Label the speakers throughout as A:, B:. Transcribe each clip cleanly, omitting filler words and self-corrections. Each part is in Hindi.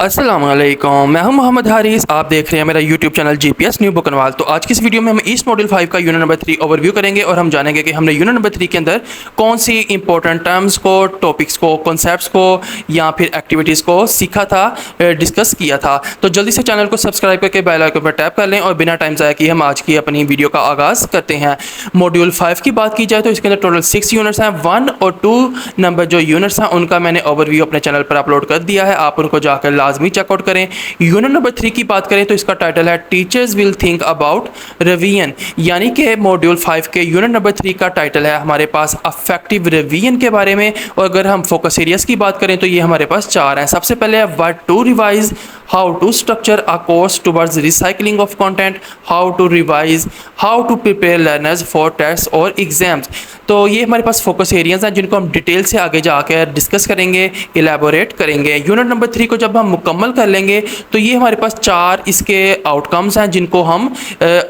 A: अस्सलाम वालेकुम, मैं हूं मोहम्मद हारिस। आप देख रहे हैं मेरा यूट्यूब चैनल जीपीएस न्यू बुकनवाल। तो आज की इस वीडियो में हम ईस्ट मॉड्यूल 5 का यूनिट नंबर 3 ओवरव्यू करेंगे और हम जानेंगे कि हमने यूनिट नंबर 3 के अंदर कौन सी इंपॉर्टेंट टर्म्स को, टॉपिक्स को, कॉन्सेप्ट्स को या फिर एक्टिविटीज़ को सीखा था, डिस्कस किया था। तो जल्दी से चैनल को सब्सक्राइब करके बेल आइकन पर टैप कर लें और बिना टाइम ज़ाया किए हम आज की अपनी वीडियो का आगाज़ करते हैं। मॉड्यूल 5 की बात की जाए तो इसके अंदर टोटल 6 यूनिट्स हैं। 1 और 2 नंबर जो यूनिट्स हैं उनका मैंने ओवरव्यू अपने चैनल पर अपलोड कर दिया है, आप उनको जाकर लाजमी चेकआउट करें। यूनिट नंबर 3 की बात करें तो इसका टाइटल है teachers will think about revision, यानी कि मॉड्यूल 5 के यूनिट नंबर 3 का टाइटल है हमारे पास अफेक्टिव रिवीजन के बारे में। और अगर हम फोकस एरियाज की बात करें तो ये हमारे पास 4 हैं। सबसे पहले है what to revise, how to structure a course towards recycling of content, how to revise, how to prepare learners for test और एग्जाम्स। तो ये हमारे पास फोकस एरियाज हैं जिनको हम डिटेल से आगे जाकर डिस्कस करेंगे, इलेबोरेट करेंगे। यूनिट नंबर 3 को जब हम मुकम्मल कर लेंगे तो ये हमारे पास 4 इसके आउटकम्स हैं जिनको हम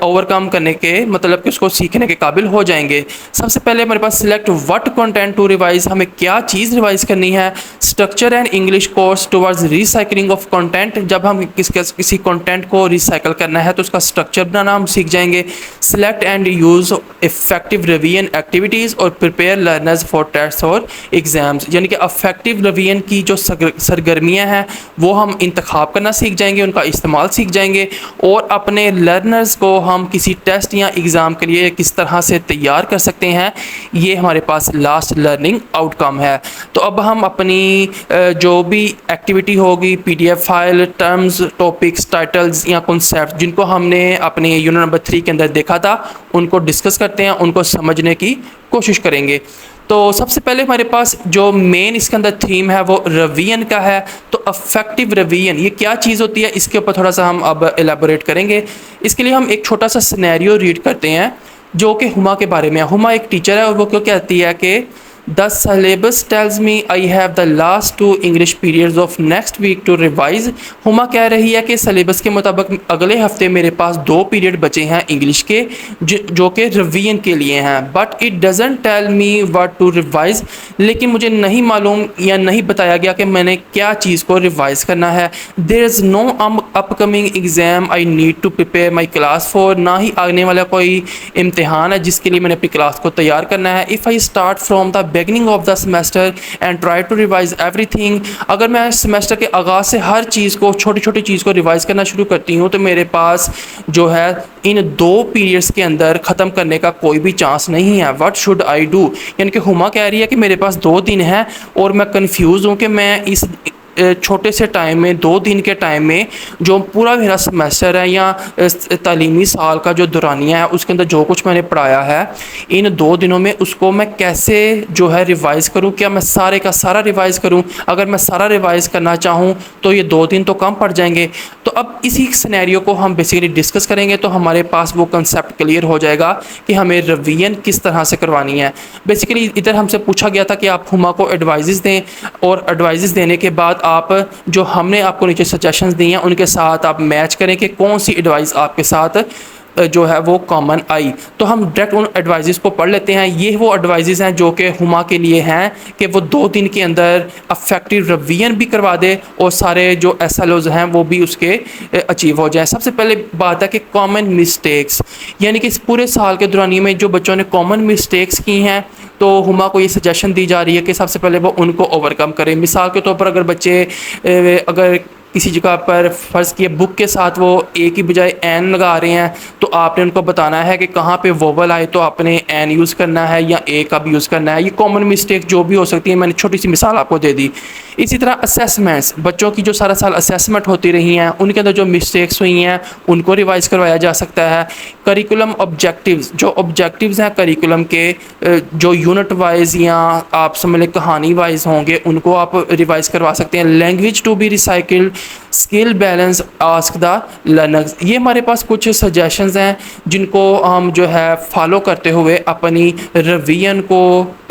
A: ओवरकम करने के, मतलब कि उसको सीखने के काबिल हो जाएंगे। सबसे पहले हमारे पास select what content to revise, हमें क्या चीज़ रिवाइज करनी है। Structure and English course towards recycling of content, जब हम किसी कंटेंट को रिसाइकल करना है तो उसका स्ट्रक्चर बनाना हम सीख जाएंगे। Select and use effective revision activities और प्रिपेयर लर्नर्स फॉर टेस्ट और एग्जाम्स, यानी कि अफेक्टिव रिवीजन की जो सरगर्मियाँ हैं वो हम इंतखाब करना सीख जाएंगे, उनका इस्तेमाल सीख जाएंगे और अपने लर्नर्स को हम किसी टेस्ट या एग्ज़ाम के लिए किस तरह से तैयार कर सकते हैं, ये हमारे पास लास्ट लर्निंग आउटकम है। तो अब हम अपनी जो भी एक्टिविटी होगी, PDF file, terms, topics, titles या कॉन्सेप्ट जिनको हमने अपने यूनिट नंबर 3 के अंदर देखा था उनको डिस्कस करते हैं, उनको समझने की कोशिश करेंगे। तो सबसे पहले हमारे पास जो मेन इसके अंदर थीम है वो रिवीजन का है। तो अफेक्टिव रिवीजन ये क्या चीज़ होती है, इसके ऊपर थोड़ा सा हम अब एलेबोरेट करेंगे। इसके लिए हम एक छोटा सा सिनेरियो रीड करते हैं जो कि हुमा के बारे में है। हुमा एक टीचर है और वो क्यों कहती है कि the syllabus tells me I have the last 2 English periods of next week to revise. Huma कह रही है कि सिलेबस के मुताबिक अगले हफ्ते मेरे पास 2 पीरियड बचे हैं इंग्लिश के जो कि रिवीजन के लिए हैं। But it doesn't tell me what to revise, लेकिन मुझे नहीं मालूम या नहीं बताया गया कि मैंने क्या चीज़ को रिवाइज करना है। There is no upcoming exam I need to prepare my class for, ना ही आने वाला कोई इम्तिहान है जिसके लिए मैंने अपनी क्लास को तैयार करना है। If I start from the beginning of the semester and try to revise everything, अगर मैं सेमेस्टर के आगाज़ से हर चीज़ को, छोटी छोटी चीज़ को रिवाइज करना शुरू करती हूँ तो मेरे पास जो है इन 2 पीरियड्स के अंदर ख़त्म करने का कोई भी चांस नहीं है। व्हाट शुड आई डू, यानी कि हुमा कह रही है कि मेरे पास 2 दिन हैं और मैं कंफ्यूज हूँ कि मैं इस छोटे से टाइम में, 2 दिन के टाइम में जो पूरा मेरा सेमेस्टर है या तालीमी साल का जो दौरानिया है उसके अंदर जो कुछ मैंने पढ़ाया है इन 2 दिनों में उसको मैं कैसे जो है रिवाइज़ करूं। क्या मैं सारे का सारा रिवाइज़ करूं? अगर मैं सारा रिवाइज़ करना चाहूं तो ये 2 दिन तो कम पड़ जाएंगे। तो अब इसी सिनेरियो को हम बेसिकली डिस्कस करेंगे तो हमारे पास वो कंसेप्ट क्लियर हो जाएगा कि हमें रिवीजन किस तरह से करवानी है। बेसिकली इधर हमसे पूछा गया था कि आप हुमा को एडवाइजेस दें और एडवाइजेस देने के बाद आप जो हमने आपको नीचे सजेशंस दी हैं उनके साथ आप मैच करें कि कौन सी एडवाइस आपके साथ जो है वो कॉमन आई। तो हम डायरेक्ट उन एडवाइजेस को पढ़ लेते हैं। ये वो एडवाइजेस हैं जो कि हुमा के लिए हैं कि वो 2 दिन के अंदर अफेक्टिव रिवीजन भी करवा दे और सारे जो SLOs हैं वो भी उसके अचीव हो जाए। सबसे पहले बात है कि कॉमन मिस्टेक्स, यानी कि इस पूरे साल के दौरान में जो बच्चों ने कॉमन मिस्टेक्स की हैं तो हुमा को ये सजेशन दी जा रही है कि सबसे पहले वो उनको ओवरकम करें। मिसाल के तौर पर अगर बच्चे अगर किसी जगह पर फ़र्ज़ किए बुक के साथ वो ए की बजाय एन लगा रहे हैं तो आपने उनको बताना है कि कहाँ पे वोवल आए तो आपने एन यूज़ करना है या ए का भी यूज़ करना है। ये कॉमन मिस्टेक जो भी हो सकती है, मैंने छोटी सी मिसाल आपको दे दी। इसी तरह असेसमेंट्स, बच्चों की जो सारा साल असेसमेंट होती रही हैं उनके अंदर जो मिस्टेक्स हुई हैं उनको रिवाइज़ करवाया जा सकता है। करिकुलम ऑब्जेक्टिव्स, जो ऑब्जेक्टिव्स हैं करिकुलम के जो यूनिट वाइज या आप समझ लें कहानी वाइज होंगे उनको आप रिवाइज़ करवा सकते हैं। Language to be recycled, skill balance, ask the learners, ये हमारे पास कुछ सजेशंस हैं जिनको हम जो है फॉलो करते हुए अपनी रिवीजन को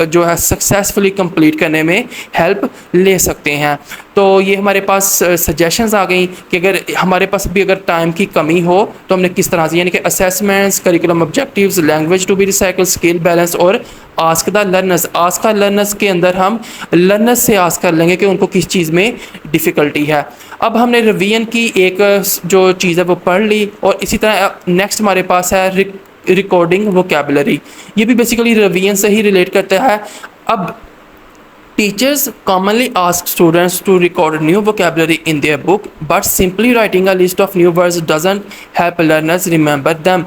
A: जो है सक्सेसफुली कंप्लीट करने में हेल्प ले सकते हैं। तो ये हमारे पास सजेशंस आ गई कि अगर हमारे पास भी अगर टाइम की कमी हो तो हमने किस तरह से, यानी कि assessments, curriculum objectives, language to be recycle, skill balance और ask the learners, ask the learners के अंदर हम लर्नर्स से आस्क कर लेंगे कि उनको किस चीज़ में डिफ़िकल्टी है। अब हमने रिवीजन की एक जो चीज़ है वो पढ़ ली, और इसी तरह नेक्स्ट हमारे पास है रिकॉर्डिंग वोकैबुलरी। ये भी बेसिकली रिवीजन से ही रिलेट करता है। अब teachers commonly ask students to record new vocabulary in their book, but simply writing a list of new words doesn't help learners remember them.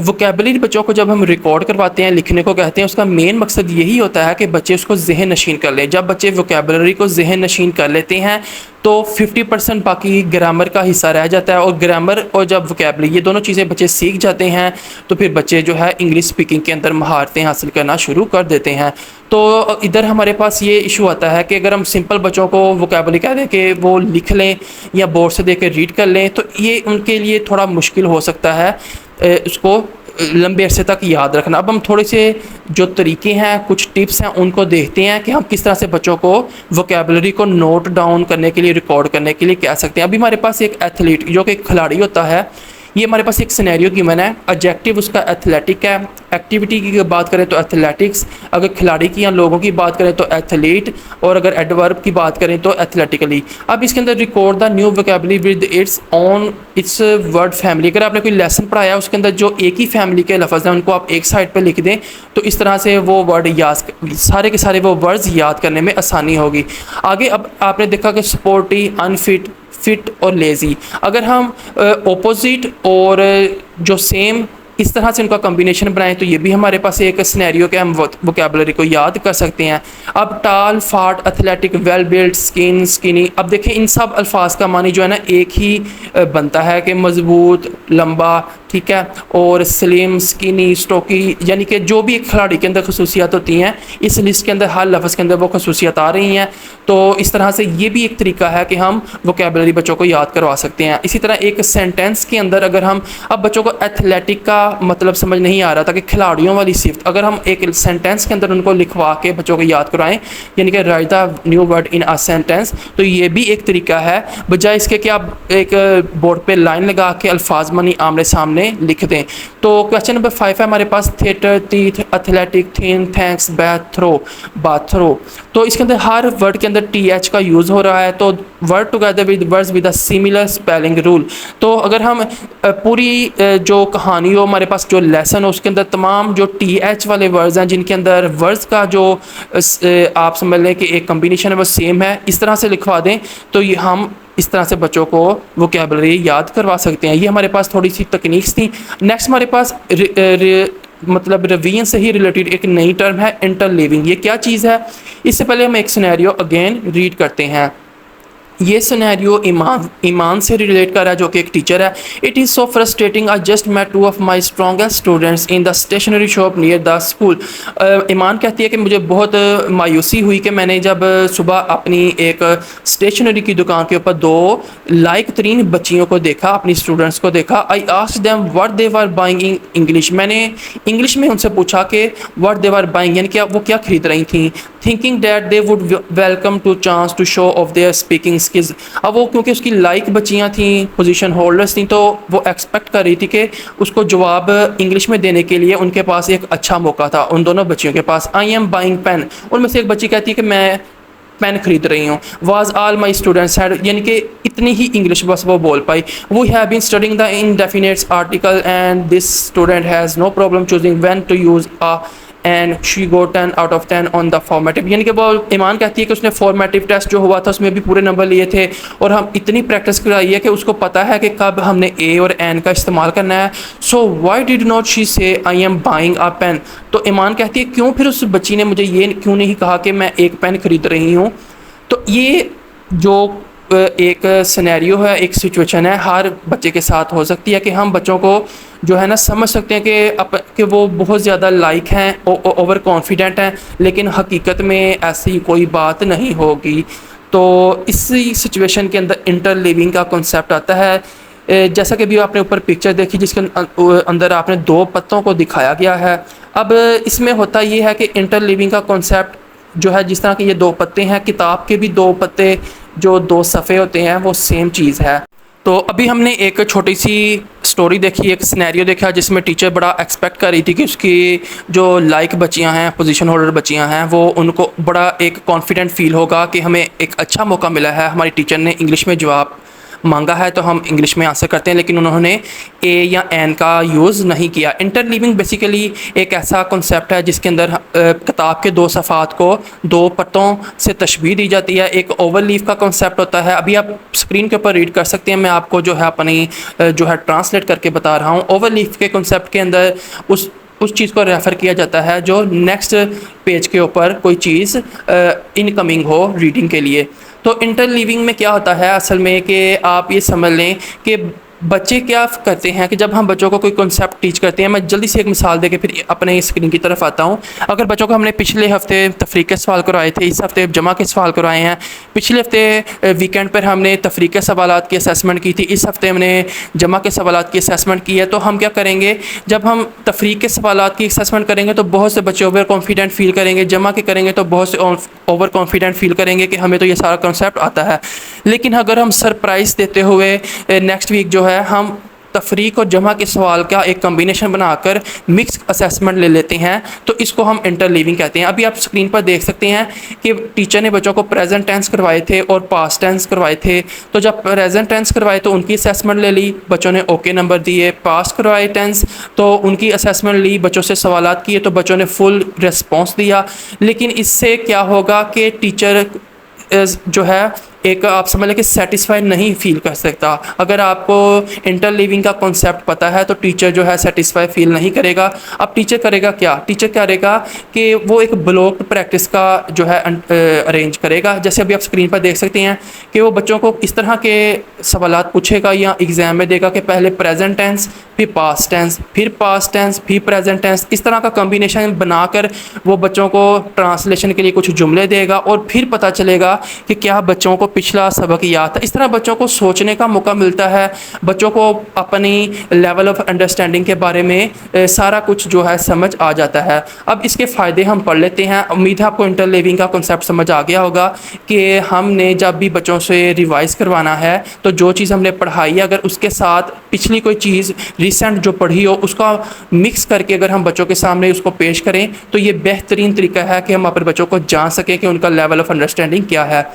A: vocabulary बच्चों को जब हम रिकॉर्ड करवाते हैं, लिखने को कहते हैं, उसका मेन मकसद यही होता है कि बच्चे उसको जहन नशीन कर लें। जब बच्चे vocabulary को जहन नशीन कर लेते हैं तो 50% बाकी ग्रामर का हिस्सा रह जाता है, और ग्रामर और जब वोकैबुलरी ये दोनों चीज़ें बच्चे सीख जाते हैं तो फिर बच्चे जो है इंग्लिश स्पीकिंग के अंदर महारतें हासिल करना शुरू कर देते हैं। तो इधर हमारे पास ये इशू आता है कि अगर हम सिंपल बच्चों को वोकैबुलरी कह दें कि वो लिख लें या बोर्ड से देख कर रीड कर लें, तो ये उनके लिए थोड़ा मुश्किल हो सकता है उसको लंबे अरसे तक याद रखना। अब हम थोड़े से जो तरीके हैं, कुछ टिप्स हैं, उनको देखते हैं कि हम किस तरह से बच्चों को वोकैबुलरी को नोट डाउन करने के लिए, रिकॉर्ड करने के लिए कह सकते हैं। अभी हमारे पास एक एथलीट जो कि खिलाड़ी होता है, ये हमारे पास एक सिनेरियो गिवन है। एडजेक्टिव उसका एथलेटिक है, एक्टिविटी की बात करें तो एथलेटिक्स, अगर खिलाड़ी की या लोगों की बात करें तो एथलीट, और अगर एडवर्ब की बात करें तो एथलेटिकली। अब इसके अंदर record the new vocabulary with its word family. अगर आपने कोई लेसन पढ़ाया है उसके अंदर जो एक ही फैमिली के लफ्ज़ हैं उनको आप एक साइड पर लिख दें, तो इस तरह से वो वर्ड याद, सारे के सारे वो वर्ड्स याद करने में आसानी होगी। आगे अब आपने देखा कि स्पोर्टी, अनफिट, फिट और लेज़ी, अगर हम ऑपोजिट और जो सेम इस तरह से उनका कॉम्बिनेशन बनाएं तो ये भी हमारे पास एक सिनेरियो के हम वोकैबुलरी को याद कर सकते हैं। अब टाल, फाट, athletic, well built, skin, skinny, अब देखें इन सब अल्फाज का मानी जो है ना एक ही बनता है कि मजबूत, लंबा, ठीक है, और स्लिम, स्किनी, स्टोकी, यानी कि जो भी एक खिलाड़ी के अंदर खसूसियात होती हैं इस लिस्ट के अंदर हर लफ्ज़ के अंदर वो खसूसियात आ रही हैं। तो इस तरह से ये भी एक तरीका है कि हम वोकैबुलरी बच्चों को याद करवा सकते हैं। इसी तरह एक सेंटेंस के अंदर अगर हम, अब बच्चों को एथलेटिक का मतलब समझ नहीं आ रहा था कि खिलाड़ियों वाली सिफ्त, अगर हम एक सेंटेंस के अंदर उनको लिखवा के बच्चों को याद करवाएं, यानी कि right the new word in a sentence, तो ये भी एक तरीका है, बजाय इसके कि आप एक बोर्ड पे लाइन लगा के अल्फाज मनी आमने सामने लिख दें। तो क्वेश्चन नंबर 5 है हमारे पास, theatre, teeth, athletic, thin, thanks, bath, throw, bathrobe. तो इसके अंदर हर वर्ड के अंदर TH का यूज़ हो रहा है, तो word together with words with a similar spelling rule. तो अगर हम पूरी जो कहानी हो, हमारे पास जो लेसन हो, उसके अंदर तमाम जो TH वाले वर्ड्स हैं जिनके अंदर वर्ड्स का जो आप समझ लें कि एक कम्बिनेशन है वो सेम है, इस तरह से लिखवा दें, तो ये हम इस तरह से बच्चों को वोकैबुलरी याद करवा सकते हैं। ये हमारे पास थोड़ी सी तकनीक्स थी। नेक्स्ट हमारे पास मतलब रिवीजन से ही रिलेटेड एक नई टर्म है, इंटरलीविंग। ये क्या चीज़ है? इससे पहले हम एक सिनेरियो अगेन रीड करते हैं। ये सिनेरियो ईमान से रिलेट कर रहा है जो कि एक टीचर है। It is so frustrating, I just met 2 of my strongest students in the stationery shop near the school. Iman कहती है कि मुझे बहुत मायूसी हुई कि मैंने जब सुबह अपनी एक स्टेशनरी की दुकान के ऊपर 2 लायक तरीन बच्चियों को देखा, अपनी स्टूडेंट्स को देखा। I asked them what they were buying in English. मैंने इंग्लिश में उनसे पूछा कि व्हाट दे वर बाइंग, यानी कि वो क्या खरीद रही थी। Thinking that they would welcome to chance to show off their speaking skills. अब वो क्योंकि उसकी लाइक बच्चियाँ थी, पोजीशन होल्डर्स थी, तो वो एक्सपेक्ट कर रही थी कि उसको जवाब इंग्लिश में देने के लिए उनके पास एक अच्छा मौका था उन दोनों बच्चियों के पास। आई एम बाइंग पेन, उनमें से एक बच्ची कहती है कि मैं पेन खरीद रही हूँ। Was all my students had, यानी कि इतनी ही इंग्लिश बस वो बोल पाई। We have been studying the indefinites article and this student has no problem choosing when to use a and she go 10 out of 10 on the formative. यानी कि वो ईमान कहती है कि उसने फॉर्मेटिव टेस्ट जो हुआ था उसमें भी पूरे नंबर लिए थे, और हम इतनी प्रैक्टिस कराई है कि उसको पता है कि कब हमने ए और एन का इस्तेमाल करना है। So why did not she say I am buying a pen. तो ईमान कहती है क्यों फिर उस बच्ची ने मुझे ये क्यों नहीं कहा कि मैं एक पेन खरीद रही हूँ। तो ये जो एक सिनेरियो है, एक सिचुएशन है, हर बच्चे के साथ हो सकती है कि हम बच्चों को जो है ना समझ सकते हैं कि वो बहुत ज़्यादा लाइक हैं, ओवर कॉन्फिडेंट हैं, लेकिन हकीकत में ऐसी कोई बात नहीं होगी। तो इसी सिचुएशन के अंदर इंटरलिविंग का कॉन्सेप्ट आता है। जैसा कि अभी आपने ऊपर पिक्चर देखी जिसके अंदर आपने 2 पत्तों को दिखाया गया है। अब इसमें होता ये है कि इंटरलिविंग का कॉन्सेप्ट जो है, जिस तरह के ये 2 पत्ते हैं, किताब के भी 2 पत्ते जो 2 सफ़े होते हैं वो सेम चीज़ है। तो अभी हमने एक छोटी सी स्टोरी देखी, एक सिनेरियो देखा जिसमें टीचर बड़ा एक्सपेक्ट कर रही थी कि उसकी जो लाइक बच्चियां हैं, पोजीशन होल्डर बच्चियां हैं, वो उनको बड़ा एक कॉन्फिडेंट फील होगा कि हमें एक अच्छा मौका मिला है, हमारी टीचर ने इंग्लिश में जवाब मांगा है तो हम इंग्लिश में आंसर करते हैं, लेकिन उन्होंने ए या एन का यूज़ नहीं किया। इंटरलीविंग बेसिकली एक ऐसा कॉन्सेप्ट है जिसके अंदर किताब के 2 सफ़ात को 2 पत्तों से तशबीह दी जाती है। एक ओवरलीव का कॉन्सेप्ट होता है, अभी आप स्क्रीन के ऊपर रीड कर सकते हैं, मैं आपको जो है अपनी जो है ट्रांसलेट करके बता रहा हूँ। ओवरलीव के कॉन्सेप्ट के अंदर उस चीज़ को रेफ़र किया जाता है जो नेक्स्ट पेज के ऊपर कोई चीज़ इनकमिंग हो रीडिंग के लिए। तो इंटरलीविंग में क्या होता है असल में कि आप ये समझ लें कि बच्चे क्या करते हैं कि जब हम बच्चों को कोई कॉन्सेप्ट टीच करते हैं, मैं जल्दी से एक मिसाल देके फिर अपने स्क्रीन की तरफ आता हूँ। अगर बच्चों को हमने पिछले हफ्ते तफरीक के सवाल करवाए थे, इस हफ्ते जमा के सवाल करवाए हैं, पिछले हफ्ते वीकेंड पर हमने तफरीक के सवालात की असेसमेंट की थी, इस हफ्ते हमने जमा के सवालात की असेसमेंट की है, तो हम क्या करेंगे, जब हम तफरीक के सवालात की असेसमेंट करेंगे तो बहुत से बच्चे ओवर कॉन्फिडेंट फील करेंगे, जमा के करेंगे तो बहुत से ओवर कॉन्फिडेंट फील करेंगे कि हमें तो ये सारा कॉन्सेप्ट आता है। लेकिन अगर हम सरप्राइज़ देते हुए नेक्स्ट वीक जो है हम तफरीक और जमा के सवाल का एक कम्बिनेशन बनाकर मिक्स असेसमेंट ले लेते हैं, तो इसको हम इंटरलीविंग कहते हैं। अभी आप स्क्रीन पर देख सकते हैं कि टीचर ने बच्चों को प्रेजेंट टेंस करवाए थे और पास्ट टेंस करवाए थे। तो जब प्रेजेंट टेंस करवाए तो उनकी असेसमेंट ले ली, बच्चों ने ओके नंबर दिए। पास्ट करवाए टेंस तो उनकी असेसमेंट ली, बच्चों से सवालात किए तो बच्चों ने फुल रिस्पॉन्स दिया। लेकिन इससे क्या होगा कि टीचर जो है एक आप समझ लें कि सेटिस्फाइड नहीं फील कर सकता। अगर आपको इंटरलीविंग का कॉन्सेप्ट पता है तो टीचर जो है सेटिस्फाई फील नहीं करेगा। अब टीचर करेगा क्या, टीचर करेगा कि वो एक ब्लॉक्ड प्रैक्टिस का जो है अरेंज करेगा। जैसे अभी आप स्क्रीन पर देख सकते हैं कि वो बच्चों को इस तरह के सवालात पूछेगा या एग्ज़ाम में देगा कि पहले प्रेजेंट टेंस, फिर पास्ट टेंस, फिर पास्ट टेंस, फिर प्रेजेंट टेंस, इस तरह का कॉम्बिनेशन बनाकर वो बच्चों को ट्रांसलेशन के लिए कुछ जुमले देगा और फिर पता चलेगा कि क्या बच्चों को पिछला सबक याद था। इस तरह बच्चों को सोचने का मौका मिलता है, बच्चों को अपनी लेवल ऑफ अंडरस्टैंडिंग के बारे में सारा कुछ जो है समझ आ जाता है। अब इसके फ़ायदे हम पढ़ लेते हैं। उम्मीद है आपको इंटरलीविंग का कॉन्सेप्ट समझ आ गया होगा कि हमने जब भी बच्चों से रिवाइज़ करवाना है तो जो चीज़ हमने पढ़ाई है अगर उसके साथ पिछली कोई चीज़ रिसेंट जो पढ़ी हो उसका मिक्स करके अगर हम बच्चों के सामने उसको पेश करें तो ये बेहतरीन तरीका है कि हम अपने बच्चों को जान सकें कि उनका लेवल ऑफ अंडरस्टैंडिंग क्या है।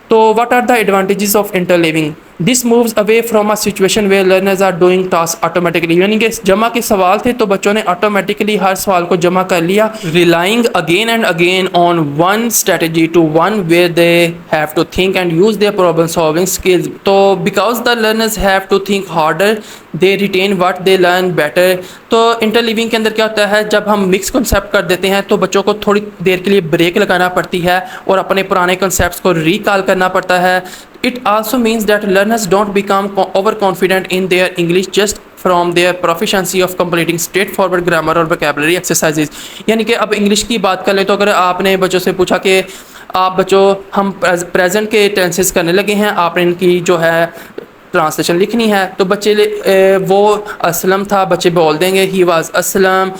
A: तो what are the advantages of interleaving? This moves away from a situation where learners are doing tasks automatically. यानी कि जमा के सवाल थे तो बच्चों ने ऑटोमेटिकली हर सवाल को जमा कर लिया, relying again and again on one strategy to one where they have to think and use their problem solving skills. तो because the learners have to think harder, they retain what they learn better. तो इंटरलीविंग के अंदर क्या होता है, जब हम मिक्स कॉन्सेप्ट कर देते हैं तो बच्चों को थोड़ी देर के लिए ब्रेक लगाना पड़ती है और अपने पुराने कॉन्सेप्ट्स को रिकॉल करना पड़ता है। It also means that learners don't become overconfident in their English just from their proficiency of completing straightforward grammar or vocabulary exercises. यानी कि अब इंग्लिश की बात कर ले तो अगर आपने बच्चों से पूछा कि आप बच्चों हम प्रेजेंट के टेंसेस करने लगे हैं, आपने इनकी जो है ट्रांसलेशन लिखनी है, तो बच्चे वो असलम था, बच्चे बोल देंगे ही वाज असलम।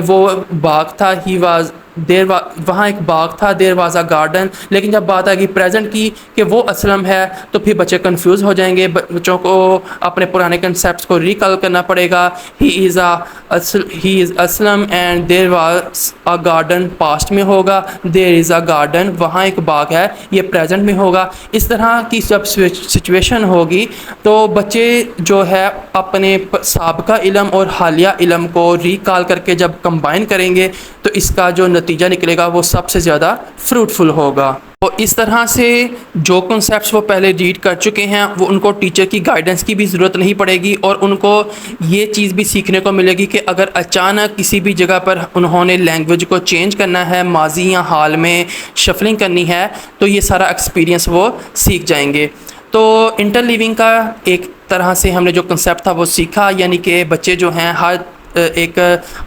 A: वो बाग था, ही वाज वहाँ एक बाग था, देर वाज अ गार्डन। लेकिन जब बात आएगी प्रेजेंट की कि वो असलम है तो फिर बच्चे कंफ्यूज हो जाएंगे, बच्चों को अपने पुराने कंसेप्ट को रिकॉल करना पड़ेगा। He is Aslam and there was a garden past में होगा, देर इज़ अ गार्डन वहाँ एक बाग है, ये प्रेजेंट में होगा। इस तरह की जब सिचुएशन होगी तो बच्चे जो है अपने साबिका इल्म और हालिया इल्म को रिकॉल करके जब कंबाइन करेंगे तो इसका जो नतीजा निकलेगा वो सबसे ज़्यादा फ्रूटफुल होगा। तो इस तरह से जो कॉन्सेप्ट्स वो पहले रीड कर चुके हैं वो उनको टीचर की गाइडेंस की भी ज़रूरत नहीं पड़ेगी और उनको ये चीज़ भी सीखने को मिलेगी कि अगर अचानक किसी भी जगह पर उन्होंने लैंग्वेज को चेंज करना है, माजी या हाल में शफलिंग करनी है, तो ये सारा एक्सपीरियंस वो सीख जाएंगे। तो इंटरलीविंग का एक तरह से हमने जो कंसेप्ट था वो सीखा, यानी कि बच्चे जो हैं हर एक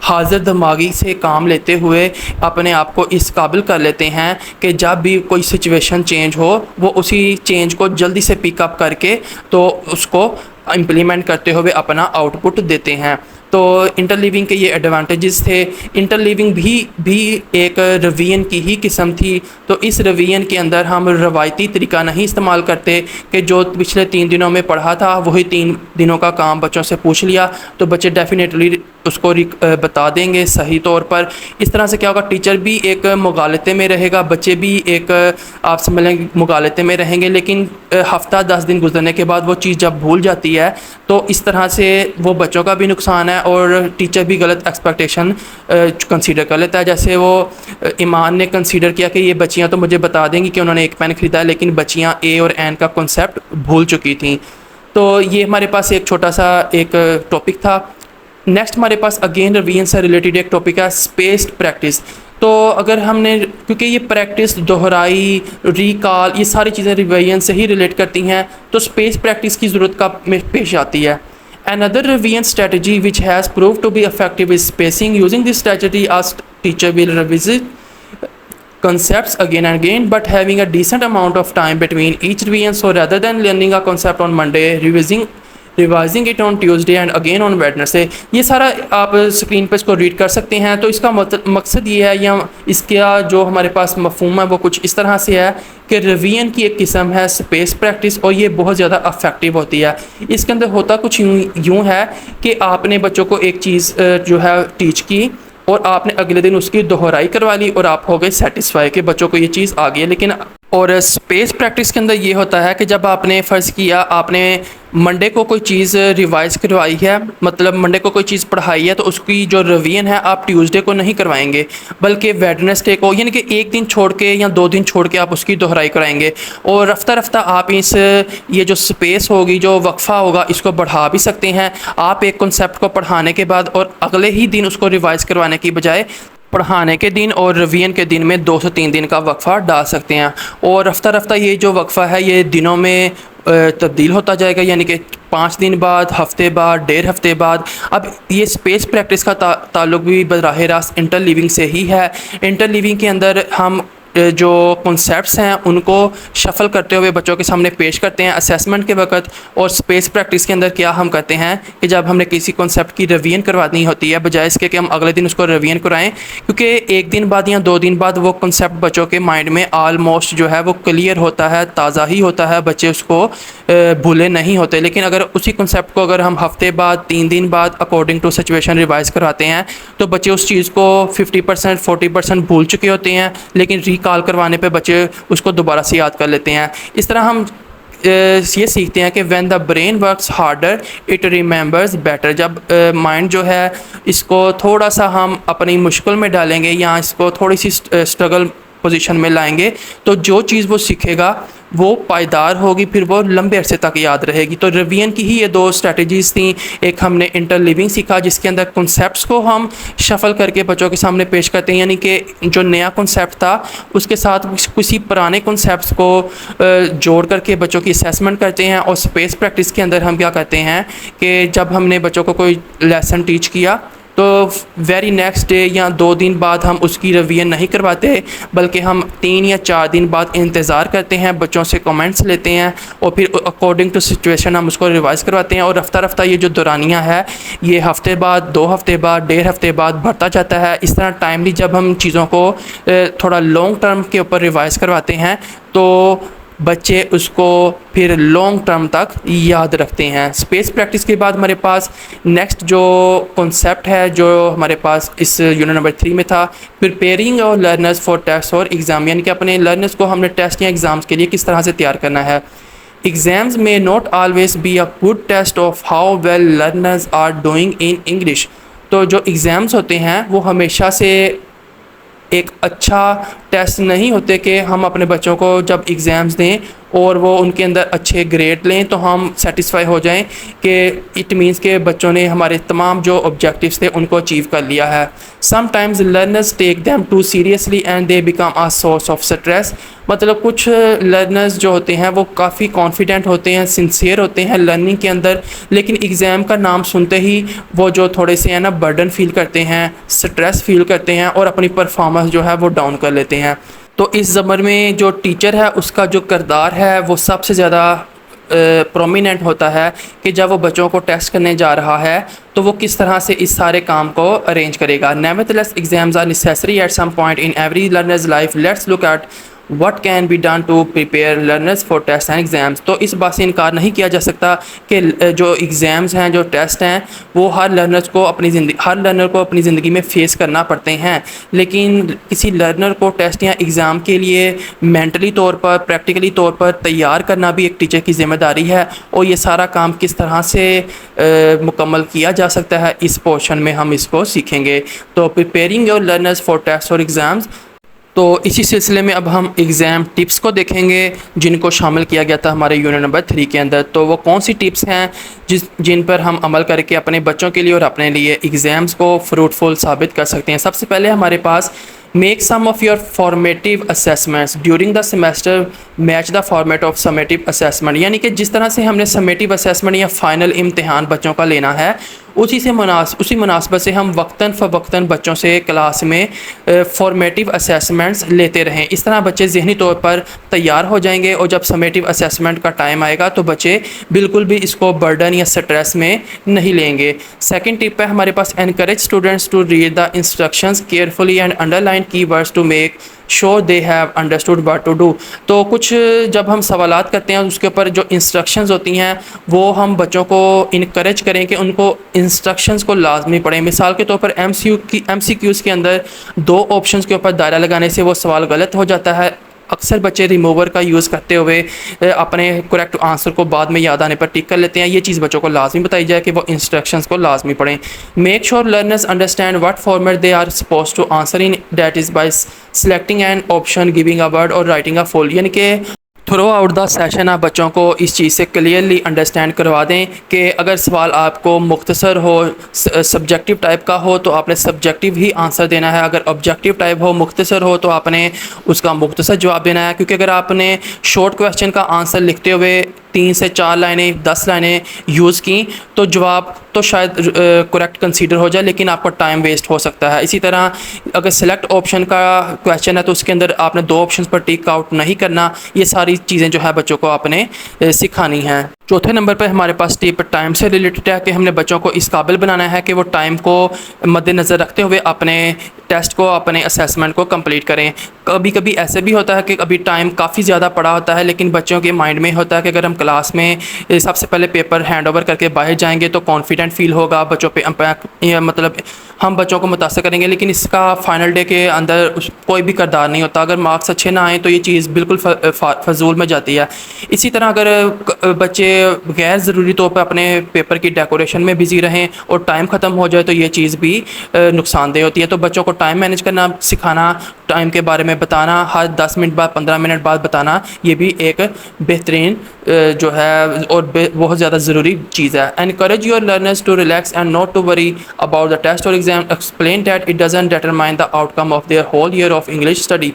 A: हाजिर दिमागी से काम लेते हुए अपने आप को इस काबिल कर लेते हैं कि जब भी कोई सिचुएशन चेंज हो वो उसी चेंज को जल्दी से पिकअप करके तो उसको इम्प्लीमेंट करते हुए अपना आउटपुट देते हैं। तो इंटरलीविंग के ये एडवांटेजेस थे। इंटरलीविंग भी एक रिवीजन की ही किस्म थी। तो इस रिवीजन के अंदर हम रवायती तरीका नहीं इस्तेमाल करते कि जो पिछले 3 दिनों में पढ़ा था वही 3 दिनों का काम बच्चों से पूछ लिया, तो बच्चे डेफिनेटली उसको बता देंगे सही तौर पर। इस तरह से क्या होगा, टीचर भी एक मुगालते में रहेगा, बच्चे भी एक आपसे मिलेंगे मुगालते में रहेंगे। लेकिन हफ़्ता 10 दिन गुजरने के बाद वो चीज़ जब भूल जाती है तो इस तरह से वो बच्चों का भी नुकसान है और टीचर भी गलत एक्सपेक्टेशन कंसीडर कर लेता है। जैसे वो ईमान ने कंसीडर किया कि ये बच्चियाँ तो मुझे बता देंगी कि उन्होंने एक पेन ख़रीदा है, लेकिन बच्चियाँ ए और एन का कॉन्सेप्ट भूल चुकी थी। तो ये हमारे पास एक छोटा सा एक टॉपिक था। नेक्स्ट हमारे पास अगेन रिवीजन से रिलेटेड एक टॉपिक है स्पेस्ड प्रैक्टिस। तो अगर हमने, क्योंकि ये प्रैक्टिस, दोहराई, रिकॉल, ये सारी चीज़ें रिवीजन से ही रिलेट करती हैं, तो स्पेस प्रैक्टिस की ज़रूरत का पेश आती है। Another revision strategy which has proved to be effective is spacing. Using this strategy, our teacher will revisit concepts again and again, but having a decent amount of time between each revision. So rather than learning a concept on Monday, revising it on Tuesday and again on Wednesday. ये सारा आप स्क्रीन पर इसको रीड कर सकते हैं। तो इसका मकसद ये है, या इसका जो हमारे पास मफहूम है वो कुछ इस तरह से है कि रिवीजन की एक किस्म है स्पेस प्रैक्टिस, और ये बहुत ज़्यादा अफेक्टिव होती है। इसके अंदर होता कुछ यूँ है कि आपने बच्चों को एक चीज़ जो है टीच की और आपने अगले दिन उसकी दोहराई करवा ली और आप हो गए सेटिस्फाई कि बच्चों को ये चीज़ आ गई है। लेकिन और स्पेस प्रैक्टिस के अंदर ये होता है कि जब आपने फ़र्ज़ किया आपने मंडे को कोई चीज़ रिवाइज़ करवाई है, मतलब मंडे को कोई चीज़ पढ़ाई है, तो उसकी जो रिवीजन है आप ट्यूसडे को नहीं करवाएंगे बल्कि वेडनेसडे को, यानी कि एक दिन छोड़ के या 2 दिन छोड़ के आप उसकी दोहराई कराएंगे। और रफ्ता रफ्ता आप ये जो स्पेस होगी, जो वक्फ़ा होगा, इसको बढ़ा भी सकते हैं। आप एक कॉन्सेप्ट को पढ़ाने के बाद और अगले ही दिन उसको रिवाइज़ करवाने की बजाय पढ़ाने के दिन और रिवीजन के दिन में 2 से 3 दिन का वक्फ़ा डाल सकते हैं। और रफ्ता रफ्ता ये जो वक्फ़ा है ये दिनों में तब्दील होता जाएगा, यानी कि 5 दिन बाद, हफ्ते बाद, 1.5 हफ्ते बाद। अब ये स्पेस प्रैक्टिस का ताल्लुक भी बराह रास्त इंटरलीविंग से ही है। इंटरलीविंग के अंदर हम जो कॉन्सेप्ट्स हैं उनको शफ़ल करते हुए बच्चों के सामने पेश करते हैं असेसमेंट के वक्त। और स्पेस प्रैक्टिस के अंदर क्या हम करते हैं कि जब हमने किसी कॉन्सेप्ट की रिवीजन करवानी होती है, बजाय इसके कि हम अगले दिन उसको रिवीजन कराएं, क्योंकि 1 दिन बाद या 2 दिन बाद वो कॉन्सेप्ट बच्चों के माइंड में आलमोस्ट जो है वो क्लियर होता है, ताज़ा ही होता है, बच्चे उसको भूले नहीं होते। लेकिन अगर उसी कॉन्सेप्ट को अगर हम हफ्ते बाद, 3 दिन बाद अकॉर्डिंग टू सिचुएशन रिवाइज़ करवाते हैं तो बच्चे उस चीज़ को 50% 40% भूल चुके होते हैं, लेकिन कॉल करवाने पे बच्चे उसको दोबारा से याद कर लेते हैं। इस तरह हम ये सीखते हैं कि when the brain works harder it remembers better. जब माइंड जो है इसको थोड़ा सा हम अपनी मुश्किल में डालेंगे या इसको थोड़ी सी स्ट्रगल पोजीशन में लाएंगे तो जो चीज़ वो सीखेगा वो पायदार होगी, फिर वो लंबे अरसे तक याद रहेगी। तो रिवीजन की ही ये 2 स्ट्रेटजीज़ थी। एक हमने इंटरलिविंग सीखा जिसके अंदर कॉन्सेप्ट्स को हम शफ़ल करके बच्चों के सामने पेश करते हैं, यानी कि जो नया कॉन्सेप्ट था उसके साथ किसी पुराने कॉन्सेप्ट्स को जोड़ करके बच्चों की असेसमेंट करते हैं। और स्पेस प्रैक्टिस के अंदर हम क्या करते हैं कि जब हमने बच्चों को कोई लेसन टीच किया तो वेरी नेक्स्ट डे या 2 दिन बाद हम उसकी रिवीजन नहीं करवाते, बल्कि हम 3 या 4 दिन बाद इंतज़ार करते हैं, बच्चों से कमेंट्स लेते हैं और फिर अकॉर्डिंग टू सिचुएशन हम उसको रिवाइज़ करवाते हैं। और रफ्ता रफ्ता ये जो दौरानिया है ये हफ़्ते बाद, 2 हफ्ते बाद, 1.5 हफ्ते बाद बढ़ता जाता है। इस तरह टाइमली जब हम चीज़ों को थोड़ा लॉन्ग टर्म के ऊपर रिवाइज़ करवाते हैं तो बच्चे उसको फिर लॉन्ग टर्म तक याद रखते हैं। स्पेस प्रैक्टिस के बाद हमारे पास नेक्स्ट जो कॉन्सेप्ट है जो हमारे पास इस यूनिट नंबर 3 में था, प्रिपेयरिंग और लर्नर्स फॉर टेस्ट और एग्ज़ाम, यानी कि अपने लर्नर्स को हमने टेस्ट या एग्ज़ाम्स के लिए किस तरह से तैयार करना है। एग्ज़ाम्स में not always be a good test of how well learners are doing in English. तो जो एग्ज़ाम्स होते हैं वो हमेशा से एक अच्छा टेस्ट नहीं होते कि हम अपने बच्चों को जब एग्ज़ाम्स दें और वो उनके अंदर अच्छे ग्रेड लें तो हम सेटिस्फाई हो जाएं कि इट मीन्स के बच्चों ने हमारे तमाम जो ऑब्जेक्टिव्स थे उनको अचीव कर लिया है। Sometimes learners take them too seriously and they become a source of stress. मतलब कुछ लर्नर्स जो होते हैं वो काफ़ी कॉन्फिडेंट होते हैं, सिंसियर होते हैं लर्निंग के अंदर, लेकिन एग्ज़ाम का नाम सुनते ही वो जो थोड़े से हैं ना बर्डन फील करते हैं, स्ट्रेस फील करते हैं और अपनी परफॉर्मेंस जो है वो डाउन कर लेते हैं। तो इस ज़मर में जो टीचर है उसका जो किरदार है वो सबसे ज़्यादा प्रोमिनेंट होता है कि जब वो बच्चों को टेस्ट करने जा रहा है तो वो किस तरह से इस सारे काम को अरेंज करेगा। Nevertheless exams are necessary at some point in every learner's life. Let's look at what can be done to prepare learners for test and exams. तो इस बात से इनकार नहीं किया जा सकता कि जो एग्ज़ाम्स हैं, जो टेस्ट हैं, वो हर लर्नर को अपनी ज़िंदगी में फ़ेस करना पड़ते हैं। लेकिन किसी लर्नर को टेस्ट या एग्ज़ाम के लिए मेंटली तौर पर, प्रैक्टिकली तौर पर तैयार करना भी एक टीचर की ज़िम्मेदारी है। और ये सारा काम किस तरह से मुकम्मल किया जा सकता है, इस पोर्शन में हम इसको सीखेंगे। तो preparing your learners for test और एग्ज़ाम्स। तो इसी सिलसिले में अब हम एग्ज़ाम टिप्स को देखेंगे जिनको शामिल किया गया था हमारे यूनिट नंबर 3 के अंदर। तो वो कौन सी टिप्स हैं जिन पर हम अमल करके अपने बच्चों के लिए और अपने लिए एग्ज़ाम्स को फ्रूटफुल साबित कर सकते हैं। सबसे पहले हमारे पास make some of your formative assessments during the semester match the format of summative assessment. यानी कि जिस तरह से हमने समेटिव असेसमेंट या फ़ाइनल इम्तिहान बच्चों का लेना है, उसी मुनासबत से हम वक्तन फ़वक्तन बच्चों से क्लास में फॉर्मेटिव असेसमेंट्स लेते रहें। इस तरह बच्चे ज़हनी तौर पर तैयार हो जाएंगे और जब समेटिव असेसमेंट का टाइम आएगा तो बच्चे बिल्कुल भी इसको बर्डन या स्ट्रेस में नहीं लेंगे। सेकंड टिप है हमारे पास, encourage students to read the instructions carefully and underline keywords to make sure they have understood what to do. तो कुछ जब हम सवालात करते हैं उसके ऊपर जो इंस्ट्रक्शंस होती हैं वो हम बच्चों को इनकरेज करें कि उनको इंस्ट्रक्शंस को लाजमी पढ़ें। मिसाल के तौर पर MCQs के अंदर 2 ऑप्शंस के ऊपर दायरा लगाने से वो सवाल गलत हो जाता है। अक्सर बच्चे रिमूवर का यूज़ करते हुए अपने करेक्ट आंसर को बाद में याद आने पर टिक कर लेते हैं। ये चीज़ बच्चों को लाजमी बताई जाए कि वो इंस्ट्रक्शंस को लाजमी पढ़ें। Make sure learners understand what format they are suppose to answer in, that is by selecting an option, giving a word or writing a full. यानी कि थ्रू आउट द सेशन आप बच्चों को इस चीज़ से क्लियरली अंडरस्टैंड करवा दें कि अगर सवाल आपको मुख्तसर हो, सब्जेक्टिव टाइप का हो, तो आपने सब्जेक्टिव ही आंसर देना है। अगर ऑब्जेक्टिव टाइप हो, मुख्तसर हो, तो आपने उसका मुख्तसर जवाब देना है। क्योंकि अगर आपने शॉर्ट क्वेश्चन का आंसर लिखते हुए 3 से 4 लाइनें, 10 लाइनें यूज़ की तो जवाब तो शायद करेक्ट कंसीडर हो जाए, लेकिन आपका टाइम वेस्ट हो सकता है। इसी तरह अगर सेलेक्ट ऑप्शन का क्वेश्चन है तो उसके अंदर आपने 2 ऑप्शंस पर टिक आउट नहीं करना। ये सारी चीज़ें जो है बच्चों को आपने सिखानी हैं। चौथे नंबर पर हमारे पास टिप टाइम से रिलेटेड है कि हमने बच्चों को इस काबिल बनाना है कि वो टाइम को मद्देनज़र रखते हुए अपने टेस्ट को, अपने असेसमेंट को कंप्लीट करें। कभी कभी ऐसे भी होता है कि अभी टाइम काफ़ी ज़्यादा पड़ा होता है, लेकिन बच्चों के माइंड में होता है कि अगर हम क्लास में सबसे पहले पेपर हैंड ओवर करके बाहर जाएंगे तो कॉन्फिडेंट फील होगा, बच्चों पे मतलब हम बच्चों को मुतासर करेंगे, लेकिन इसका फाइनल डे के अंदर कोई भी किरदार नहीं होता। अगर मार्क्स अच्छे ना आए तो ये चीज़ बिल्कुल फजूल में जाती है। इसी तरह अगर बच्चे गैर ज़रूरी तौर पर अपने पेपर की डेकोरेशन में बिज़ी रहें और टाइम ख़त्म हो जाए तो ये चीज़ भी नुकसानदेह होती है। तो बच्चों को टाइम मैनेज करना सिखाना, टाइम के बारे में बताना, हर 10 मिनट बाद, 15 मिनट बाद बताना, ये भी एक बेहतरीन जो है और बहुत ज़्यादा ज़रूरी चीज़ है। Encourage your learners to relax and not to worry about the test और exam. Explain that it doesn't determine the outcome of their whole year of English study.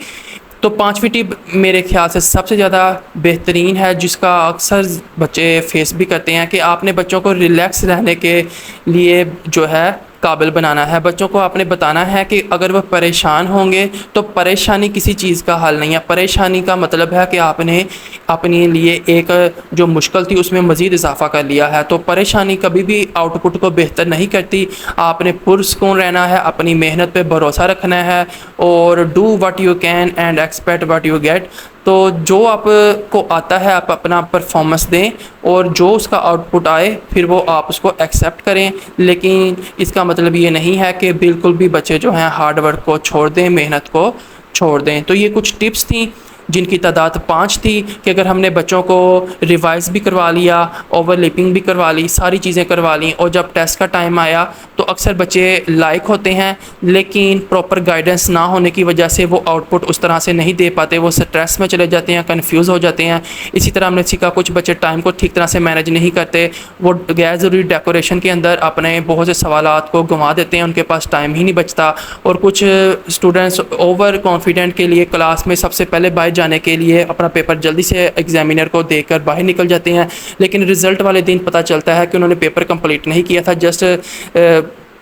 A: तो 5वीं टिप मेरे ख्याल से सबसे ज़्यादा बेहतरीन है, जिसका अक्सर बच्चे फेस भी करते हैं, कि आपने बच्चों को रिलैक्स रहने के लिए जो है काबिल बनाना है। बच्चों को आपने बताना है कि अगर वह परेशान होंगे तो परेशानी किसी चीज़ का हल नहीं है। परेशानी का मतलब है कि आपने अपने लिए एक जो मुश्किल थी उसमें मज़ीद इजाफा कर लिया है। तो परेशानी कभी भी आउटपुट को बेहतर नहीं करती। आपने पुरसुकून रहना है, अपनी मेहनत पे भरोसा रखना है और do what you can and expect what you get. तो जो आपको आता है आप अपना परफॉर्मेंस दें और जो उसका आउटपुट आए फिर वो आप उसको एक्सेप्ट करें। लेकिन इसका मतलब ये नहीं है कि बिल्कुल भी बच्चे जो हैं हार्ड वर्क को छोड़ दें, मेहनत को छोड़ दें। तो ये कुछ टिप्स थी जिनकी तादाद 5 थी कि अगर हमने बच्चों को रिवाइज़ भी करवा लिया, ओवरलैपिंग भी करवा ली, सारी चीज़ें करवा ली और जब टेस्ट का टाइम आया तो अक्सर बच्चे लायक होते हैं, लेकिन प्रॉपर गाइडेंस ना होने की वजह से वो आउटपुट उस तरह से नहीं दे पाते, वो स्ट्रेस में चले जाते हैं, कन्फ्यूज़ हो जाते हैं। इसी तरह हमने सीखा कुछ बच्चे टाइम को ठीक तरह से मैनेज नहीं करते, वो गैर ज़रूरी डेकोरेशन के अंदर अपने बहुत से सवालात को गंवा देते हैं, उनके पास टाइम ही नहीं बचता। और कुछ स्टूडेंट्स ओवर कॉन्फिडेंट के लिए क्लास में सबसे पहले बाहर जाने के लिए अपना पेपर जल्दी से एग्जामिनर को देकर बाहर निकल जाते हैं, लेकिन रिज़ल्ट वाले दिन पता चलता है कि उन्होंने पेपर कंप्लीट नहीं किया था। जस्ट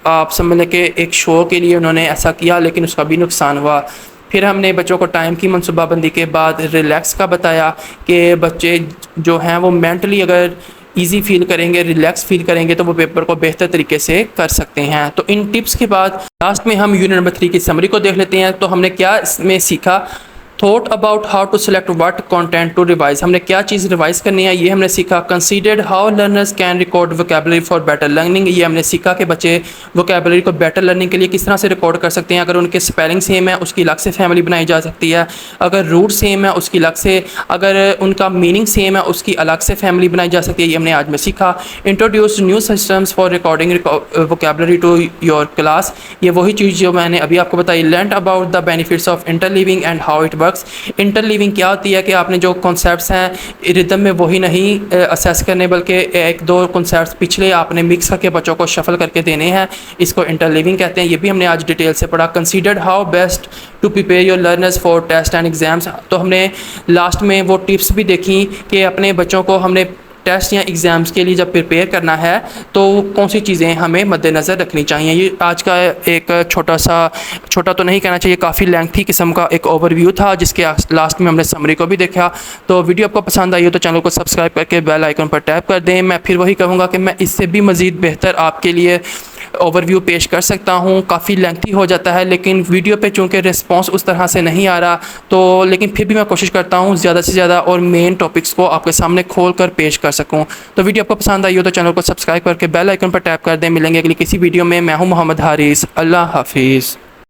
A: आप समझ लें कि एक शो के लिए उन्होंने ऐसा किया, लेकिन उसका भी नुकसान हुआ। फिर हमने बच्चों को टाइम की मनसूबाबंदी के बाद रिलैक्स का बताया कि बच्चे जो हैं वो मेंटली अगर ईजी फील करेंगे, रिलैक्स फील करेंगे तो वो पेपर को बेहतर तरीके से कर सकते हैं। तो इन टिप्स के बाद लास्ट में हम यूनिट नंबर 3 की समरी को देख लेते हैं। तो हमने क्या इसमें सीखा, thought about how to select what content to revise, हमने क्या चीज़ रिवाइज करनी है ये हमने सीखा। Considered how learners can record vocabulary for better learning, ये हमने सीखा कि बच्चे वोकेबलरी को बेटर लर्निंग के लिए किस तरह से रिकॉर्ड कर सकते हैं। अगर उनके स्पेलिंग सेम है उसकी अलग से फैमिली बनाई जा सकती है, अगर रूट सेम है उसकी अलग से, अगर उनका मीनिंग सेम है उसकी अलग से फैमिली बनाई जा सकती है, ये हमने आज में सीखा। Introduce new systems for recording vocabulary to your class, ये वही चीज़ जो मैंने अभी आपको बताई। Learn about the benefits of interleaving and how it works, interleaving क्या होती है कि आपने जो कॉन्सेप्ट्स हैं रिदम में वही नहीं असेस करने बल्कि एक दो कॉन्सेप्ट्स पिछले आपने मिक्स करके बच्चों को शफल करके देने हैं, इसको इंटरलीविंग कहते हैं। ये भी हमने आज डिटेल से पढ़ा। Considered how best to prepare your learners for test and exams, तो हमने लास्ट में वो टिप्स भी देखी कि अपने बच्चों को हमने टेस्ट या एग्ज़ाम्स के लिए जब प्रिपेयर करना है तो कौन सी चीज़ें हमें मद्देनज़र रखनी चाहिए। ये आज का एक छोटा तो नहीं कहना चाहिए, काफ़ी लेंथी किस्म का एक ओवरव्यू था जिसके लास्ट में हमने समरी को भी देखा। तो वीडियो आपको पसंद आई हो तो चैनल को सब्सक्राइब करके बेल आइकन पर टैप कर दें। मैं फिर वही कहूँगा कि मैं इससे भी मज़ीद बेहतर आपके लिए ओवरव्यू पेश कर सकता हूँ, काफ़ी लेंथी हो जाता है लेकिन वीडियो पे चूँकि रिस्पांस उस तरह से नहीं आ रहा तो लेकिन फिर भी मैं कोशिश करता हूँ ज़्यादा से ज़्यादा और मेन टॉपिक्स को आपके सामने खोल कर पेश कर सकूँ। तो वीडियो आपको पसंद आई हो तो चैनल को सब्सक्राइब करके बेल आइकन पर टैप कर दें। मिलेंगे अगली किसी वीडियो में। मैं हूँ मोहम्मद हारिस, अल्लाह हाफिज़।